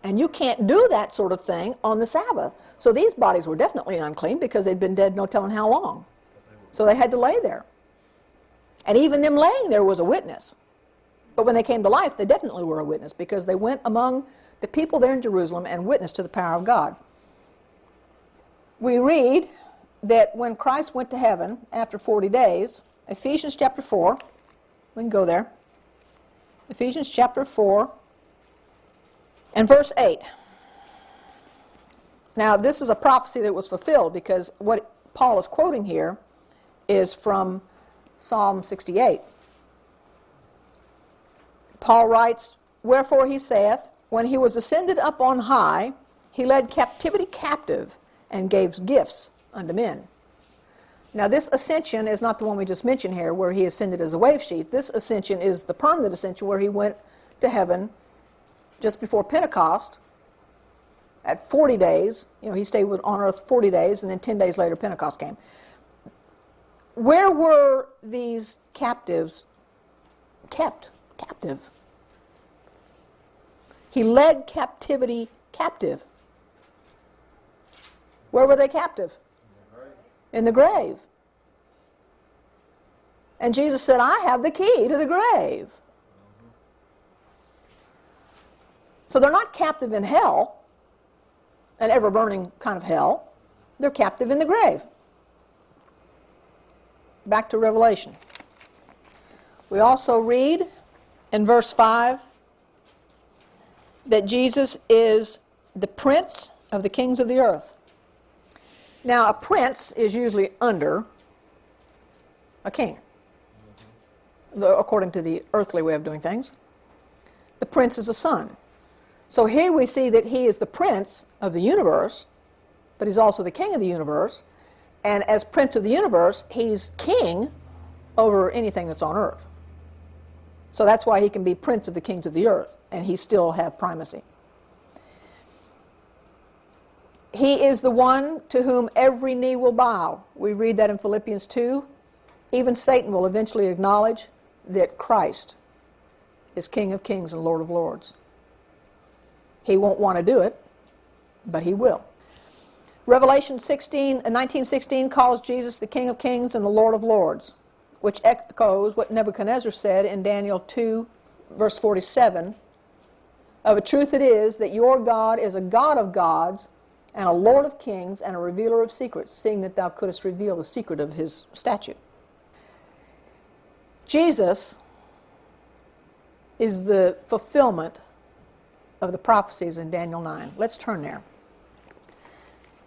And you can't do that sort of thing on the Sabbath. So these bodies were definitely unclean because they'd been dead no telling how long. So they had to lay there. And even them laying there was a witness. But when they came to life, they definitely were a witness because they went among the people there in Jerusalem and witnessed to the power of God. We read that when Christ went to heaven after 40 days, Ephesians chapter 4, we can go there. Ephesians chapter 4 and verse 8. Now, this is a prophecy that was fulfilled because what Paul is quoting here is from Psalm 68. Paul writes, "Wherefore he saith, when he was ascended up on high, he led captivity captive and gave gifts unto men." Now, this ascension is not the one we just mentioned here, where he ascended as a wave sheet. This ascension is the permanent ascension, where he went to heaven just before Pentecost at 40 days. You know, he stayed on earth 40 days, and then 10 days later Pentecost came. Where were these captives kept? Captive. He led captivity captive. Where were they captive? In the grave. And Jesus said, "I have the key to the grave." So they're not captive in hell, an ever-burning kind of hell. They're captive in the grave. Back to Revelation. We also read in verse 5 that Jesus is the prince of the kings of the earth. Now, a prince is usually under a king, according to the earthly way of doing things. The prince is a son. So here we see that he is the prince of the universe, but he's also the king of the universe. And as prince of the universe, he's king over anything that's on earth. So that's why he can be prince of the kings of the earth, and he still have primacy. He is the one to whom every knee will bow. We read that in Philippians 2. Even Satan will eventually acknowledge that Christ is King of kings and Lord of lords. He won't want to do it, but he will. Revelation 19:16 calls Jesus the King of kings and the Lord of lords, which echoes what Nebuchadnezzar said in Daniel 2, verse 47. "Of a truth it is that your God is a God of gods, and a Lord of kings, and a revealer of secrets, seeing that thou couldst reveal the secret of his statue." Jesus is the fulfillment of the prophecies in Daniel 9. Let's turn there.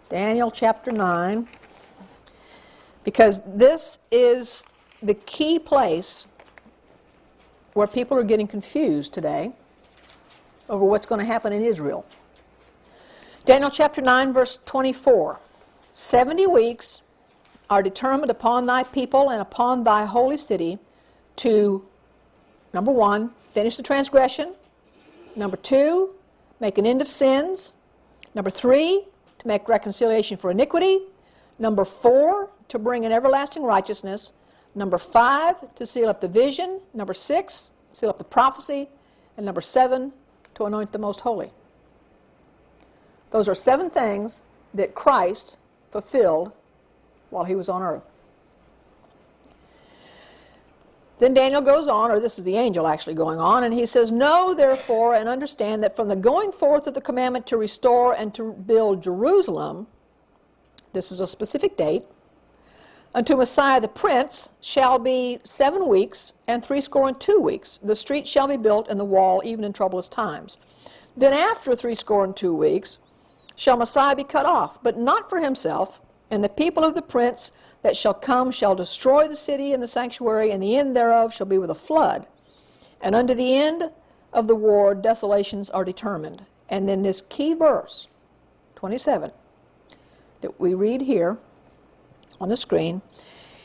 Daniel chapter 9, because this is the key place where people are getting confused today over what's going to happen in Israel. Daniel chapter 9, verse 24. 70 weeks are determined upon thy people and upon thy holy city to, number 1, finish the transgression. Number 2, make an end of sins. Number 3, to make reconciliation for iniquity. Number 4, to bring in everlasting righteousness. Number 5, to seal up the vision. Number 6, seal up the prophecy. And number 7, to anoint the most holy. Those are 7 things that Christ fulfilled while he was on earth. Then Daniel goes on, or this is the angel actually going on, and he says, "Know therefore and understand that from the going forth of the commandment to restore and to build Jerusalem," this is a specific date, "unto Messiah the Prince shall be 7 weeks and 62 weeks. The street shall be built and the wall even in troublous times. Then after 62 weeks shall Messiah be cut off, but not for himself, and the people of the prince that shall come shall destroy the city and the sanctuary, and the end thereof shall be with a flood. And unto the end of the war desolations are determined." And then this key verse, 27, that we read here on the screen,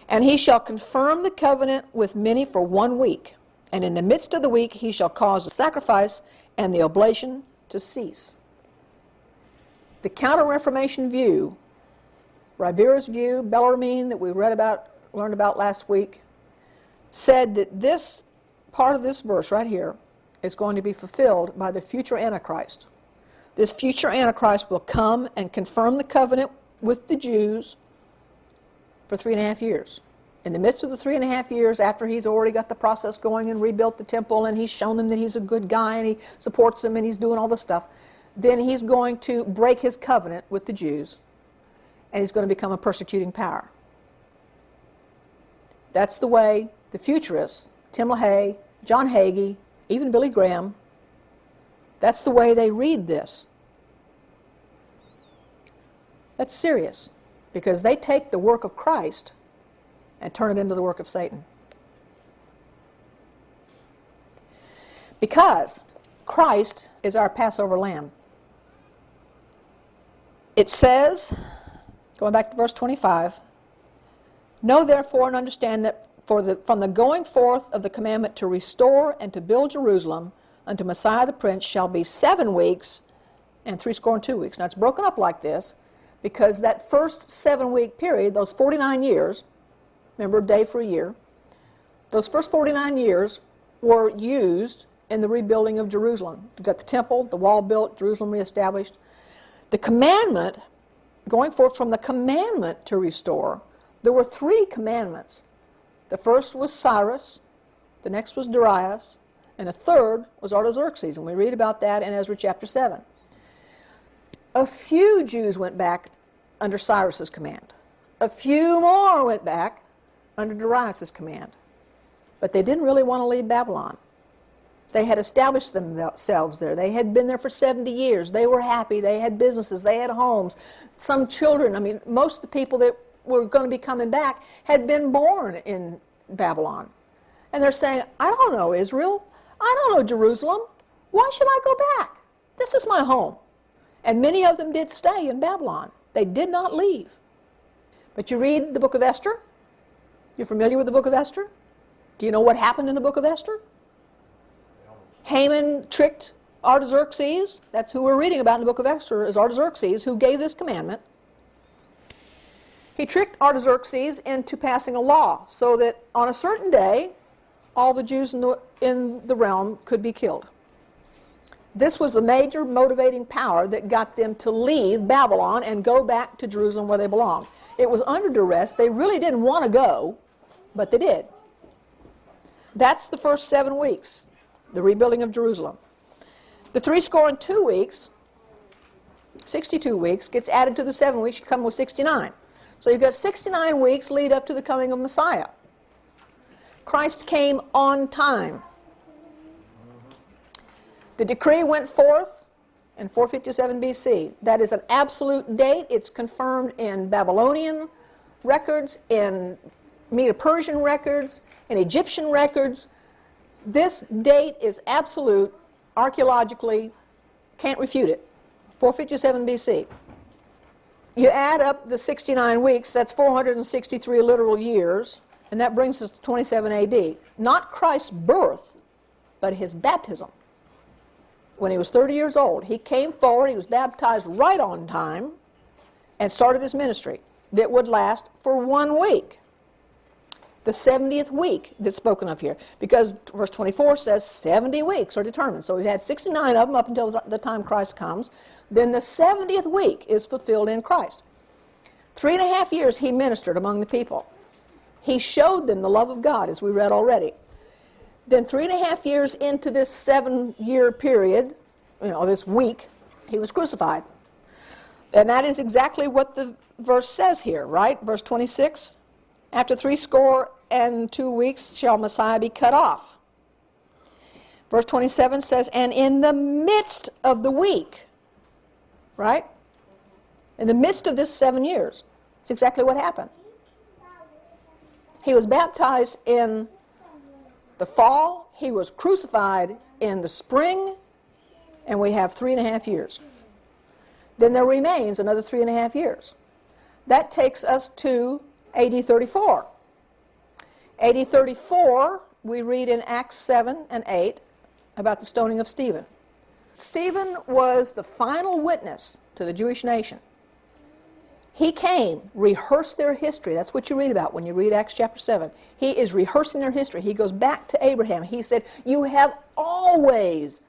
"And he shall confirm the covenant with many for 1 week, and in the midst of the week he shall cause the sacrifice and the oblation to cease." The Counter-Reformation view, Ribera's view, Bellarmine, that we learned about last week, said that this part of this verse right here is going to be fulfilled by the future Antichrist, This future Antichrist will come and confirm the covenant with the Jews for 3.5 years. In the midst of the 3.5 years, after he's already got the process going and rebuilt the temple and he's shown them that he's a good guy and he supports them and he's doing all this stuff, then he's going to break his covenant with the Jews and he's going to become a persecuting power. That's the way the futurists, Tim LaHaye, John Hagee, even Billy Graham, that's the way they read this. That's serious, because they take the work of Christ and turn it into the work of Satan. Because Christ is our Passover lamb. It says, going back to verse 25, know therefore and understand that from the going forth of the commandment to restore and to build Jerusalem unto Messiah the Prince shall be 7 weeks and 62 weeks. Now it's broken up like this because that first 7-week period, those 49 years, remember a day for a year, those first 49 years were used in the rebuilding of Jerusalem. You got the temple, the wall built, Jerusalem reestablished. The commandment, going forth from the commandment to restore, there were 3 commandments. The first was Cyrus, the next was Darius, and the third was Artaxerxes, and we read about that in Ezra chapter 7. A few Jews went back under Cyrus's command. A few more went back under Darius's command. But they didn't really want to leave Babylon. They had established themselves there. They had been there for 70 years. They were happy. They had businesses. They had homes. Some children, I mean, most of the people that were going to be coming back had been born in Babylon. And they're saying, I don't know Israel. I don't know Jerusalem. Why should I go back? This is my home. And many of them did stay in Babylon. They did not leave. But you read the book of Esther. You're familiar with the book of Esther? Do you know what happened in the book of Esther? Haman tricked Artaxerxes. That's who we're reading about in the book of Esther, is Artaxerxes, who gave this commandment. He tricked Artaxerxes into passing a law so that on a certain day, all the Jews in the realm could be killed. This was the major motivating power that got them to leave Babylon and go back to Jerusalem where they belonged. It was under duress. They really didn't want to go, but they did. That's the first 7 weeks, the rebuilding of Jerusalem. The 62 weeks, 62 weeks, gets added to the 7 weeks. You come with 69. So you've got 69 weeks lead up to the coming of Messiah. Christ came on time. The decree went forth in 457 BC. That is an absolute date. It's confirmed in Babylonian records, in Medo-Persian records, in Egyptian records. This date is absolute, archaeologically, can't refute it. 457 BC. You add up the 69 weeks, that's 463 literal years, and that brings us to 27 AD. Not Christ's birth, but his baptism. When he was 30 years old, he came forward, he was baptized right on time, and started his ministry that would last for 1 week. The 70th week that's spoken of here, because verse 24 says 70 weeks are determined. So we've had 69 of them up until the time Christ comes. Then the 70th week is fulfilled in Christ. 3.5 years he ministered among the people. He showed them the love of God, as we read already. Then 3.5 years into this 7-year period, this week, he was crucified. And that is exactly what the verse says here, right? Verse 26, after 62 weeks shall Messiah be cut off. Verse 27 says, and in the midst of the week, right? In the midst of this 7 years, it's exactly what happened. He was baptized in the fall, he was crucified in the spring, and we have 3.5 years. Then there remains another 3.5 years. That takes us to AD 34. AD 34, we read in Acts 7 and 8 about the stoning of Stephen. Stephen was the final witness to the Jewish nation. He came, rehearsed their history. That's what you read about when you read Acts chapter 7. He is rehearsing their history. He goes back to Abraham. He said, you have always